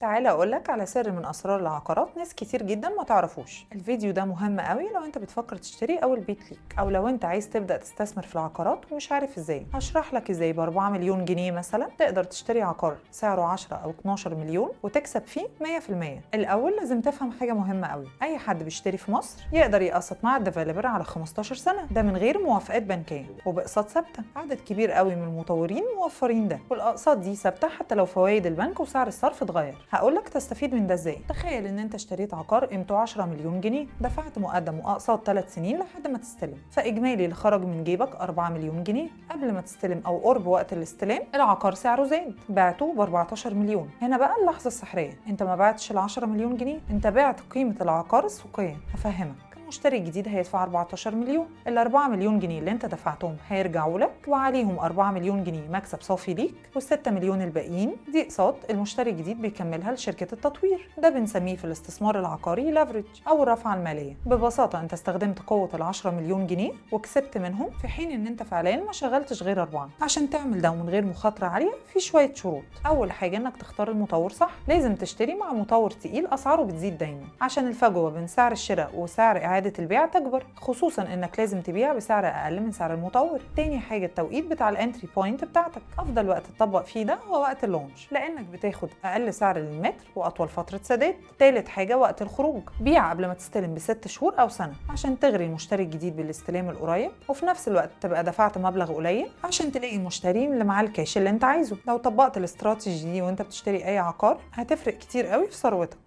تعالى أقولك على سر من أسرار العقارات ناس كتير جدا ما تعرفوش. الفيديو ده مهم قوي لو انت بتفكر تشتري أول بيت ليك، أو لو انت عايز تبدأ تستثمر في العقارات ومش عارف ازاي. هشرح لك ازاي ب4 مليون جنيه مثلا تقدر تشتري عقار سعره 10 أو 12 مليون وتكسب فيه 100%. الأول لازم تفهم حاجة مهمة قوي، أي حد بيشتري في مصر يقدر يقسط مع الديفلوبر على 15 سنة، ده من غير موافقات بنكية وبأقساط ثابتة. عدد كبير قوي من المطورين موفرين ده، والأقساط دي ثابتة حتى لو فوائد البنك وسعر الصرف اتغير. هقولك تستفيد من ده ازاي. تخيل ان انت اشتريت عقار قيمته 10 مليون جنيه، دفعت مقدم واقساط 3 سنين لحد ما تستلم، فاجمالي اللي خرج من جيبك 4 مليون جنيه. قبل ما تستلم او قرب وقت الاستلام العقار سعره زاد، بعته ب 14 مليون. هنا بقى اللحظه السحريه، انت ما بعتش ال 10 مليون جنيه، انت بعت قيمه العقار السوقيه. هفهمك. المشتري الجديد هيدفع 14 مليون، ال 4 مليون جنيه اللي انت دفعتهم هيرجعوا لك وعليهم 4 مليون جنيه مكسب صافي ليك، وال6 مليون الباقيين دي اقساط المشتري الجديد بيكملها لشركة التطوير. ده بنسميه في الاستثمار العقاري لافريج او الرفعة المالية. ببساطة انت استخدمت قوة ال 10 مليون جنيه وكسبت منهم، في حين ان انت فعليا ما شغلتش غير 4. عشان تعمل ده ومن غير مخاطرة عالية في شوية شروط. اول حاجة انك تختار المطور صح، لازم تشتري مع مطور تقيل اسعاره بتزيد دايما عشان الفجوة بين سعر الشراء وسعر إعادة البيع تكبر، خصوصا انك لازم تبيع بسعر اقل من سعر المطور. تاني حاجه التوقيت بتاع الانتري بوينت بتاعتك، افضل وقت تطبق فيه ده هو وقت اللونش، لانك بتاخد اقل سعر للمتر واطول فتره سداد. تالت حاجه وقت الخروج، بيع قبل ما تستلم ب6 شهور او سنه عشان تغري المشتري الجديد بالاستلام القريب، وفي نفس الوقت تبقى دفعت مبلغ قليل عشان تلاقي المشتري اللي معاه الكاش اللي انت عايزه. لو طبقت الاستراتيجي دي وانت بتشتري اي عقار هتفرق كتير قوي في ثروتك.